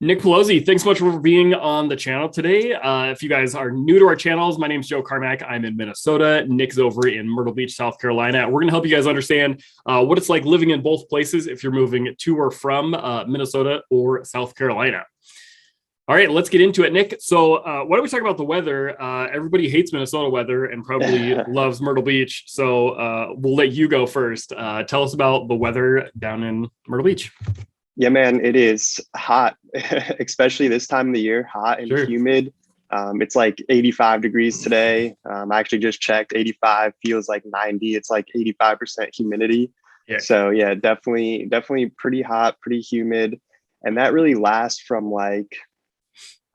Nick Pelosi, thanks so much for being on the channel today. If you guys are new to our channels, my name is Joe Carmack. I'm in Minnesota. Nick's over in Myrtle Beach, South Carolina. We're going to help you guys understand what it's like living in both places if you're moving to or from Minnesota or South Carolina. All right, let's get into it, Nick. So why don't we talk about the weather? Everybody hates Minnesota weather and probably loves Myrtle Beach. So we'll let you go first. Tell us about the weather down in Myrtle Beach. Yeah, man, it is hot, especially this time of the year, hot and Sure. humid. It's like 85 degrees today. I actually just checked 85 feels like 90. It's like 85% humidity. Yeah. So yeah, definitely pretty hot, pretty humid. And that really lasts from like,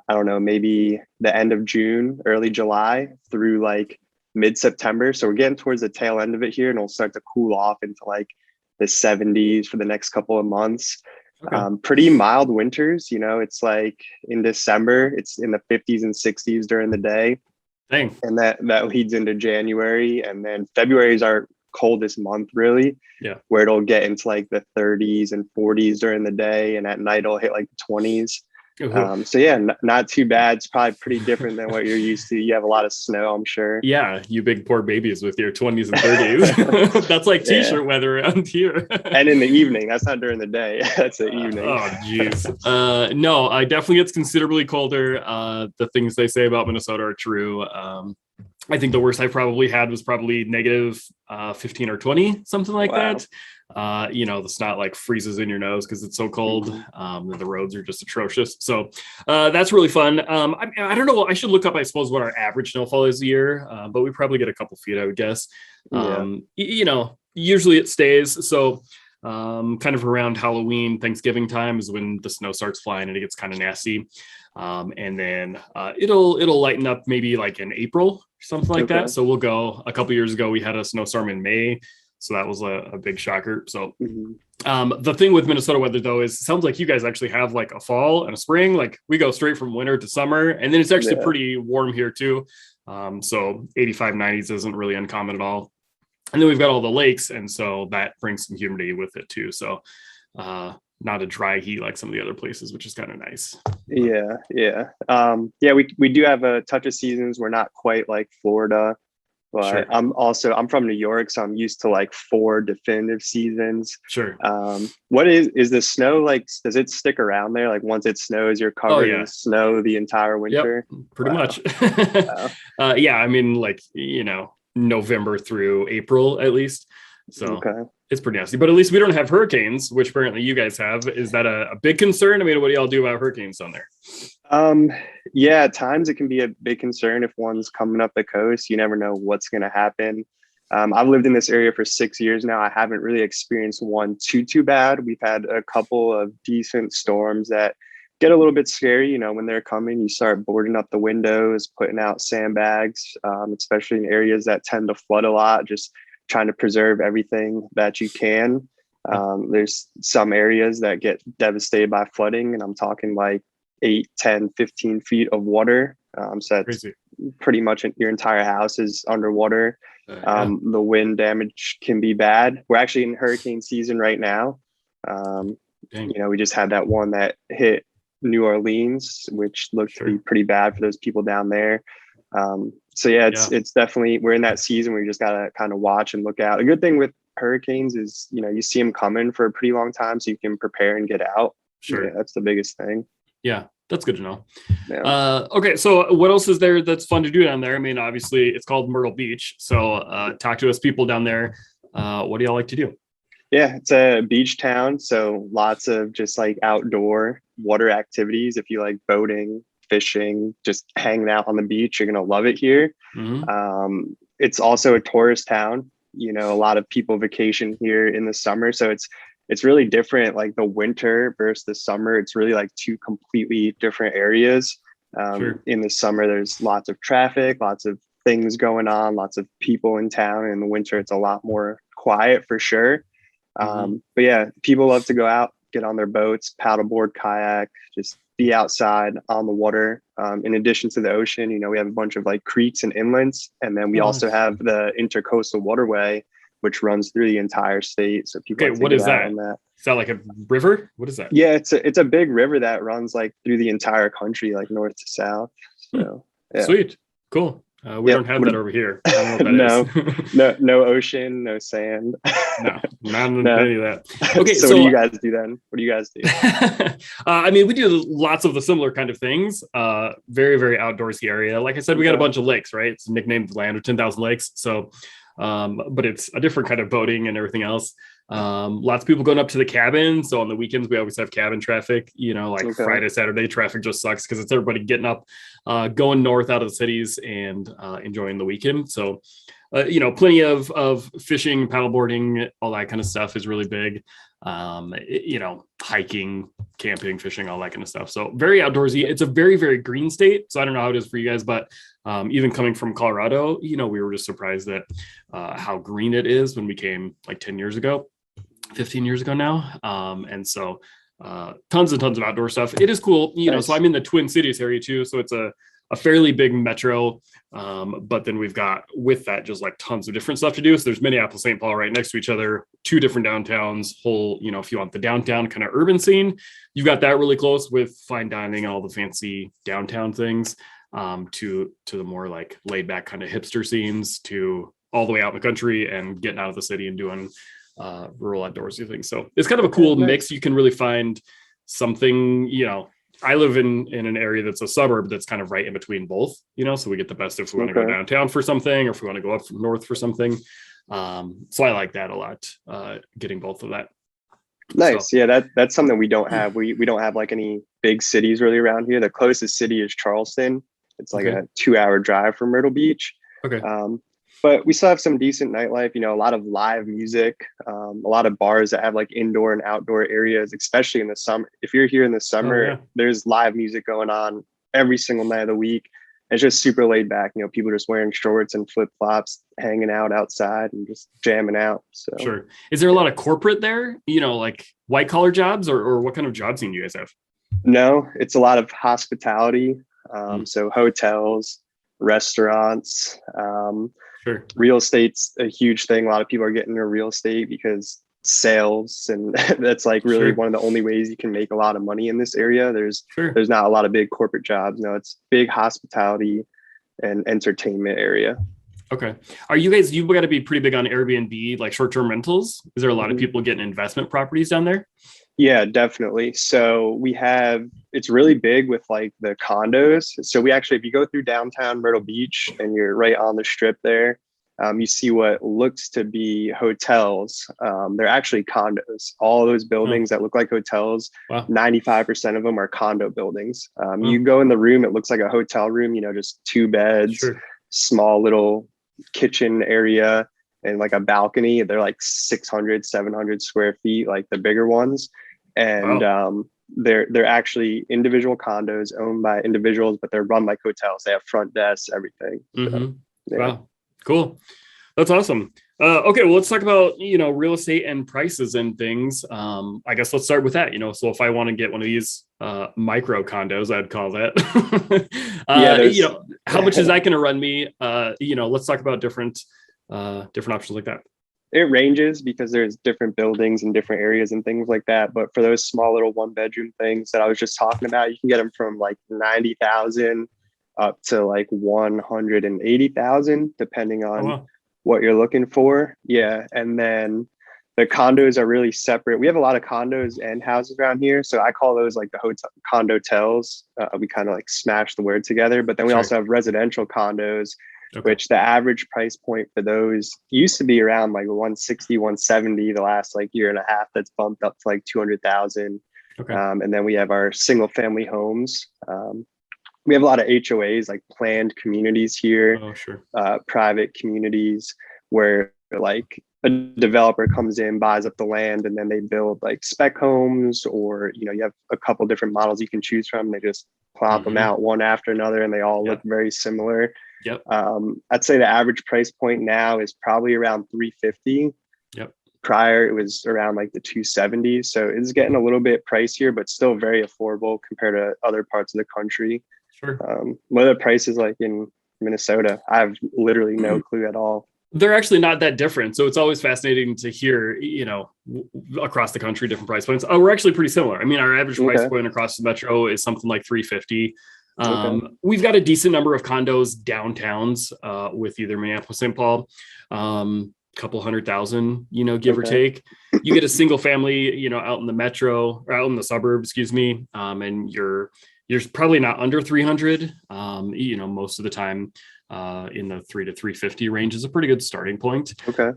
I don't know, maybe the end of June, early July through like mid-September. So we're getting towards the tail end of it here and it'll start to cool off into like the 70s for the next couple of months. Okay. Pretty mild winters, it's like in December, it's in the 50s and 60s during the day. Dang. And that leads into January. And then February is our coldest month, really, Yeah. where it'll get into like the 30s and 40s during the day. And at night, it'll hit like the 20s. So yeah, not too bad. It's probably pretty different than what you're used to. You have a lot of snow, I'm sure. Yeah, you big poor babies with your 20s and 30s. That's like t-shirt weather around here. And in the evening, that's not during the day. That's the evening. Oh, geez. No, I definitely gets considerably colder. The things they say about Minnesota are true. I think the worst I probably had was probably negative 15 or 20, something like Wow. that. The snot like freezes in your nose because it's so cold. The roads are just atrocious. So that's really fun. I don't know. I should look up, I suppose, what our average snowfall is a year, but we probably get a couple feet, I would guess. Yeah. Usually it stays. So kind of around Halloween, Thanksgiving time is when the snow starts flying and it gets kind of nasty. And then it'll lighten up maybe like in April, something like that. So we'll go. A couple years ago, we had a snowstorm in May. So that was a big shocker. So the thing with Minnesota weather, though, is it sounds like you guys actually have like a fall and a spring. Like we go straight from winter to summer. And then it's actually pretty warm here, too. So 85, 90s isn't really uncommon at all. And then we've got all the lakes. And so that brings some humidity with it, too. So not a dry heat like some of the other places, which is kind of nice. Yeah. We do have a touch of seasons. We're not quite like Florida. But sure. I'm from New York, so I'm used to like 4 definitive seasons. Sure. What is the snow like? Does it stick around there? Like once it snows, you're covered in snow the entire winter? Yep, pretty much. Yeah, I mean, like, November through April at least. So it's pretty nasty. But at least we don't have hurricanes, which apparently you guys have. Is that a big concern? I mean, what do y'all do about hurricanes down there? Yeah, at times it can be a big concern if one's coming up the coast. You never know what's going to happen. I've lived in this area for 6 years now. I haven't really experienced one too bad. We've had a couple of decent storms that get a little bit scary. When they're coming, you start boarding up the windows, putting out sandbags, especially in areas that tend to flood a lot, just trying to preserve everything that you can. There's some areas that get devastated by flooding, and I'm talking like 8, 10, 15 feet of water. So that's crazy. Pretty much your entire house is underwater. The wind damage can be bad. We're actually in hurricane season right now. We just had that one that hit New Orleans, which looked to be pretty bad for those people down there. It's definitely, we're in that season where you just got to kind of watch and look out. A good thing with hurricanes is, you see them coming for a pretty long time so you can prepare and get out. Sure. Yeah, that's the biggest thing. Yeah, that's good to know. Yeah. Okay, so what else is there that's fun to do down there? I mean, obviously it's called Myrtle Beach. So talk to us people down there. What do y'all like to do? Yeah, it's a beach town. So lots of just like outdoor water activities. If you like boating, fishing, just hanging out on the beach, you're going to love it here. It's also a tourist town. A lot of people vacation here in the summer. So it's really different, like the winter versus the summer. It's really like 2 completely different areas. In the summer, there's lots of traffic, lots of things going on, lots of people in town. In the winter, it's a lot more quiet for sure. But yeah, people love to go out, get on their boats, paddleboard, kayak, just be outside on the water. In addition to the ocean, we have a bunch of like creeks and inlets. And then we also have the intercoastal waterway, which runs through the entire state. So people Okay, like to what get is out that? on that. Is that like a river? What is that? Yeah, it's a big river that runs like through the entire country, like north to south. Hmm. So yeah. Sweet. Cool. We Yep. don't have that over here. I don't know what that No, is. no ocean, no sand. No, not No. any of that. Okay, So what do you so guys do then? What do you guys do? I mean, we do lots of the similar kind of things. Very, very outdoorsy area. Like I said, we got a Okay. bunch of lakes, right? It's nicknamed the land of 10,000 lakes. So, but it's a different kind of boating and everything else. Lots of people going up to the cabin. So on the weekends, we always have cabin traffic. Like Okay. Friday, Saturday, traffic just sucks because it's everybody getting up, going north out of the cities and enjoying the weekend. So, plenty of fishing, paddleboarding, all that kind of stuff is really big. Hiking, camping, fishing, all that kind of stuff. So very outdoorsy. It's a very, very green state. So I don't know how it is for you guys, but even coming from Colorado, we were just surprised at how green it is when we came like 10 years ago, 15 years ago now. And so tons and tons of outdoor stuff. It is cool. Nice. So I'm in the Twin Cities area too. So it's a fairly big metro. But then we've got with that just like tons of different stuff to do. So there's Minneapolis, St. Paul right next to each other, two different downtowns, whole, if you want the downtown kind of urban scene, you've got that really close with fine dining and all the fancy downtown things, to the more like laid back kind of hipster scenes, to all the way out in the country and getting out of the city and doing rural outdoorsy things. So it's kind of a cool mix. You can really find something, I live in an area that's a suburb that's kind of right in between both, so we get the best if we want to go downtown for something or if we want to go up north for something. So I like that a lot, getting both of that. Nice. So, Yeah, that's something we don't have. We don't have like any big cities really around here. The closest city is Charleston. It's like a 2-hour drive from Myrtle Beach. Okay. But we still have some decent nightlife, a lot of live music, a lot of bars that have like indoor and outdoor areas, especially in the summer. If you're here in the summer, there's live music going on every single night of the week. It's just super laid back, people just wearing shorts and flip flops, hanging out outside and just jamming out. So sure. Is there a lot of corporate there, like white collar jobs or what kind of jobs do you guys have? No, it's a lot of hospitality. So hotels, restaurants, sure. Real estate's a huge thing. A lot of people are getting into real estate because sales, and that's like really one of the only ways you can make a lot of money in this area. There's not a lot of big corporate jobs. No, it's big hospitality and entertainment area. Okay. Are you guys, you've got to be pretty big on Airbnb, like short-term rentals? Is there a lot of people getting investment properties down there? Yeah, definitely. So it's really big with like the condos. So we actually, if you go through downtown Myrtle Beach and you're right on the strip there, you see what looks to be hotels. They're actually condos. All those buildings that look like hotels, 95% of them are condo buildings. You go in the room, it looks like a hotel room, just 2 beds, small little kitchen area, and like a balcony. They're like 600, 700 square feet, like the bigger ones. And they're actually individual condos owned by individuals, but they're run like hotels. They have front desks, everything. So, Wow. Cool. That's awesome. Okay, well, let's talk about, real estate and prices and things. I guess let's start with that, so if I want to get one of these micro condos, I'd call that, how much is that going to run me? Let's talk about different options like that. It ranges because there's different buildings and different areas and things like that. But for those small little 1-bedroom things that I was just talking about, you can get them from like 90,000 up to like 180,000, depending on what you're looking for. Yeah. And then the condos are really separate. We have a lot of condos and houses around here. So I call those like the hotel condotels. We kind of like smash the word together. But then we also have residential condos, which the average price point for those used to be around like 160, 170 the last like year and a half. That's bumped up to like 200,000. And then we have our single family homes. We have a lot of HOAs, like planned communities here, private communities where like a developer comes in, buys up the land, and then they build like spec homes, or, you have a couple different models you can choose from. They just plop them out one after another and they all look very similar. I'd say the average price point now is probably around 350. Prior, it was around like the 270s. So it's getting a little bit pricier, but still very affordable compared to other parts of the country. What are the prices like in Minnesota? I have literally no clue at all. They're actually not that different. So it's always fascinating to hear, across the country, different price points. Oh, we're actually pretty similar. I mean, our average price Okay. point across the metro is something like 350. Okay. We've got a decent number of condos downtowns with either Minneapolis, St. Paul, couple 100,000, give or Okay. take. You get a single family, out in the metro or out in the suburbs, excuse me, and you're probably not under 300. Most of the time, in the 3 to 350 range is a pretty good starting point. Okay.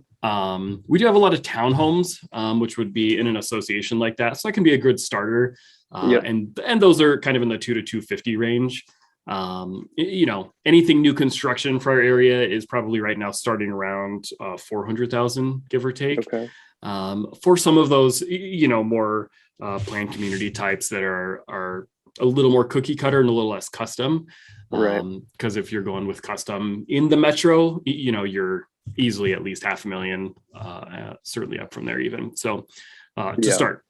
We do have a lot of townhomes, which would be in an association like that, so that can be a good starter. Yep. And those are kind of in the 2 to 250 range. Anything new construction for our area is probably right now starting around 400,000, give or take. Okay. For some of those, more planned community types that are a little more cookie cutter and a little less custom. Right. Because if you're going with custom in the metro, you're easily at least $500,000, certainly up from there even. So to start.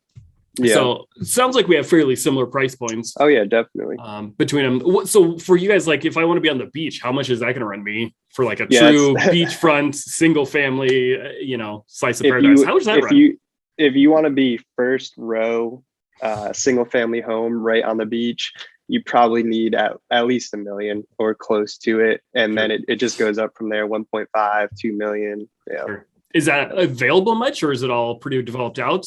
Yeah. So it sounds like we have fairly similar price points. Oh yeah, definitely. Between them. So for you guys, like if I want to be on the beach, how much is that going to run me for like a true beachfront single family, slice of paradise? How does that run? If you want to be first row, single family home right on the beach, you probably need at least $1 million or close to it. And then it just goes up from there, 1.5, 2 million. Yeah. Sure. Is that available much, or is it all pretty developed out?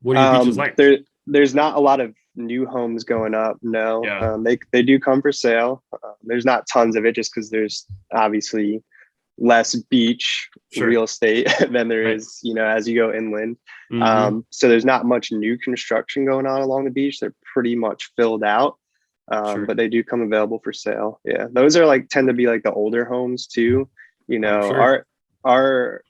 What are your beaches like? There's not a lot of new homes going up. No, Yeah. They do come for sale. There's not tons of it just because there's obviously less beach real estate than there is, as you go inland. Mm-hmm. So there's not much new construction going on along the beach. They're pretty much filled out. But they do come available for sale. Yeah. Those are tend to be like the older homes too. Our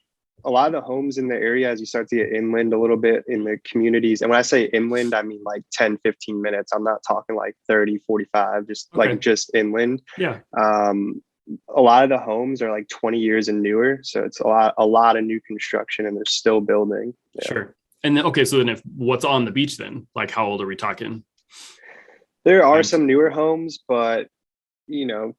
a lot of the homes in the area, as you start to get inland a little bit in the communities. And when I say inland, I mean like 10, 15 minutes. I'm not talking like 30, 45, just inland. Yeah. A lot of the homes are like 20 years and newer. So it's a lot of new construction and they're still building. Yeah. Sure. And then, so then if what's on the beach then, like how old are we talking? There are some newer homes, but 1950s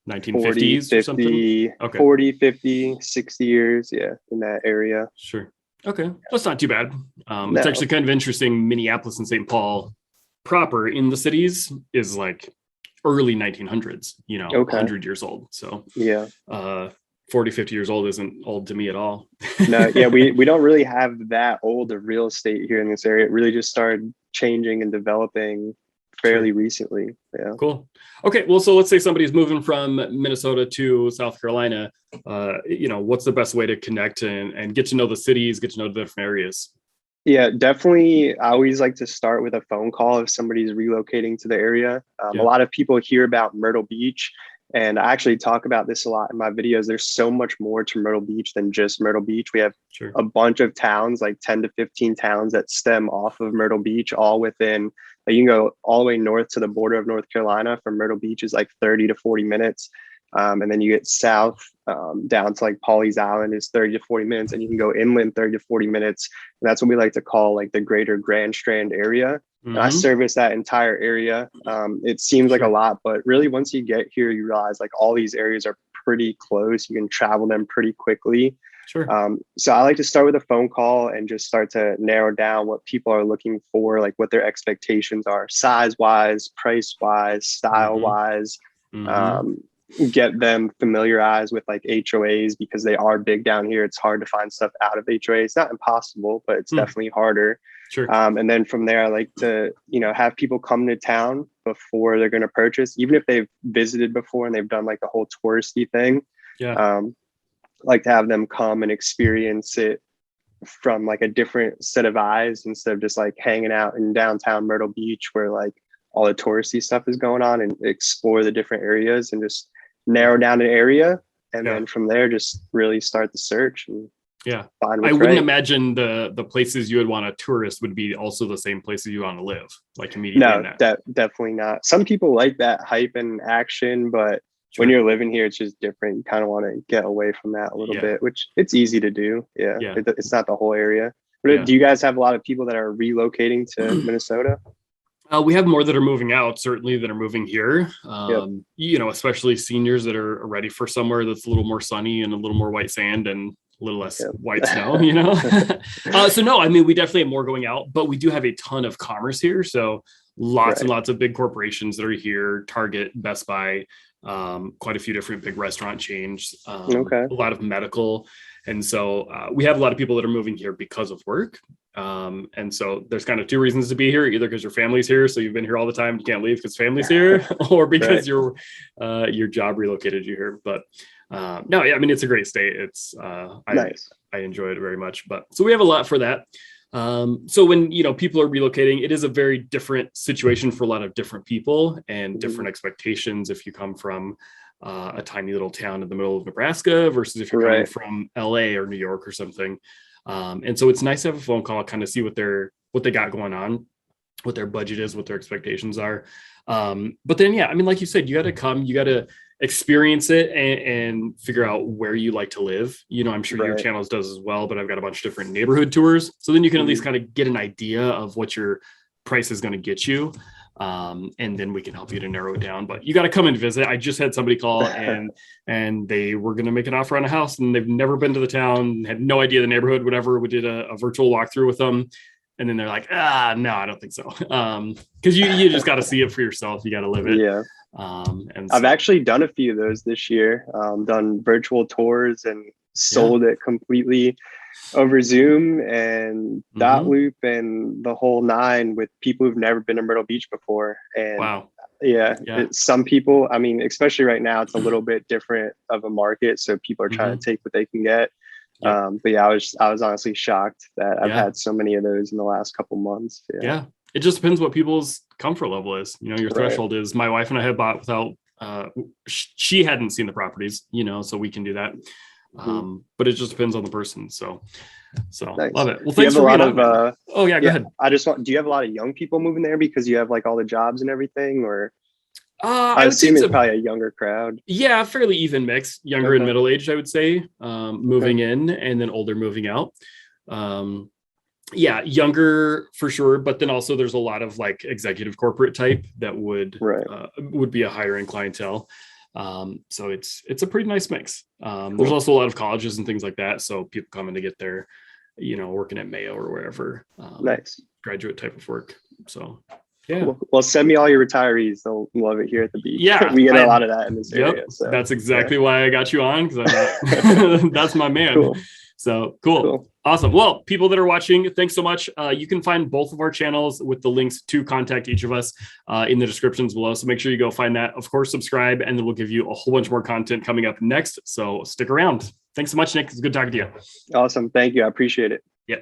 40, 50, or something? Okay. 40, 50, 60 years. Yeah. In that area. Sure. Okay. That's not too bad. No. It's actually kind of interesting. Minneapolis and St. Paul proper in the cities is like early 1900s, 100 years old. So yeah, 40, 50 years old isn't old to me at all. No, yeah, we don't really have that old of real estate here in this area. It really just started changing and developing fairly recently. Yeah. Cool. Okay. Well, so let's say somebody's moving from Minnesota to South Carolina. What's the best way to connect and get to know the cities, get to know the different areas? Yeah, definitely. I always like to start with a phone call if somebody's relocating to the area. A lot of people hear about Myrtle Beach, and I actually talk about this a lot in my videos. There's so much more to Myrtle Beach than just Myrtle Beach. We have a bunch of towns, like 10 to 15 towns that stem off of Myrtle Beach, all within, you can go all the way north to the border of North Carolina. From Myrtle Beach is like 30 to 40 minutes. And then you get south down to like Pawleys Island is 30 to 40 minutes, and you can go inland 30 to 40 minutes. And that's what we like to call like the greater Grand Strand area. Mm-hmm. And I service that entire area. It seems like a lot, but really once you get here, you realize like all these areas are pretty close. You can travel them pretty quickly. Sure. So I like to start with a phone call and just start to narrow down what people are looking for, like what their expectations are, size wise, price wise, style wise. Mm-hmm. Get them familiarized with like HOAs because they are big down here. It's hard to find stuff out of HOA. It's not impossible, but it's definitely harder. Sure. And then from there, I like to, have people come to town before they're going to purchase, even if they've visited before and they've done like the whole touristy thing. Yeah. Like to have them come and experience it from like a different set of eyes instead of just like hanging out in downtown Myrtle Beach where like all the touristy stuff is going on, and explore the different areas and just narrow down an area. And then from there, just really start the search and find what's I wouldn't imagine the places you would want a tourist would be also the same places you want to live, like immediately. No, definitely not. Some people like that hype and action, but when you're living here, it's just different. You kind of want to get away from that a little bit, which it's easy to do. Yeah. It's not the whole area. But do you guys have a lot of people that are relocating to Minnesota? We have more that are moving out, certainly, that are moving here. Yep. Especially seniors that are ready for somewhere that's a little more sunny and a little more white sand and a little less white snow, So no, I mean, we definitely have more going out, but we do have a ton of commerce here. So lots and lots of big corporations that are here, Target, Best Buy, quite a few different big restaurant chains, a lot of medical. And so we have a lot of people that are moving here because of work. And so there's kind of two reasons to be here, either because your family's here, so you've been here all the time, you can't leave because family's here, or because your job relocated you here. But no, yeah, I mean, it's a great state. It's nice. I enjoy it very much. But so we have a lot for that. So when people are relocating, it is a very different situation for a lot of different people and different expectations. If you come from a tiny little town in the middle of Nebraska versus if you're coming from LA or New York or something. And so it's nice to have a phone call, kind of see what they got going on, what their budget is, what their expectations are. But then, yeah, I mean, like you said, you got to come, you got to experience it and figure out where you like to live. I'm sure your channels does as well, but I've got a bunch of different neighborhood tours. So then you can at least kind of get an idea of what your price is going to get you. And then we can help you to narrow it down, but you got to come and visit. I just had somebody call and they were going to make an offer on a house and they've never been to the town, had no idea the neighborhood, whatever. We did a virtual walkthrough with them. And then they're like, no, I don't think so. Cause you just got to see it for yourself. You got to live it. Yeah. And I've actually done a few of those this year, done virtual tours and sold it completely over Zoom and dot loop and the whole nine with people who've never been to Myrtle Beach before. And some people, I mean, especially right now, it's a little bit different of a market. So people are trying to take what they can get. But yeah, I was honestly shocked that I've had so many of those in the last couple months. Yeah. It just depends what people's comfort level is. Your threshold is. My wife and I had bought without, she hadn't seen the properties, so we can do that. But it just depends on the person. So nice. Love it. Well, thanks for being on. Go ahead. Do you have a lot of young people moving there because you have like all the jobs and everything, or? I assume it's probably a younger crowd. Yeah, fairly even mix, younger and middle-aged, I would say, moving in and then older moving out. Younger for sure, but then also there's a lot of like executive corporate type that would be a higher end clientele. So it's a pretty nice mix. There's also a lot of colleges and things like that, so people coming to get their working at Mayo or wherever, nice graduate type of work. So well, send me all your retarees. They'll love it here at the beach. We get a lot of that in this area. So that's exactly why I got you on, because that's my man. So cool. Awesome. Well, people that are watching, thanks so much. You can find both of our channels with the links to contact each of us in the descriptions below. So make sure you go find that. Of course, subscribe, and then we'll give you a whole bunch more content coming up next. So stick around. Thanks so much, Nick. It's good talking to you. Awesome. Thank you. I appreciate it. Yeah.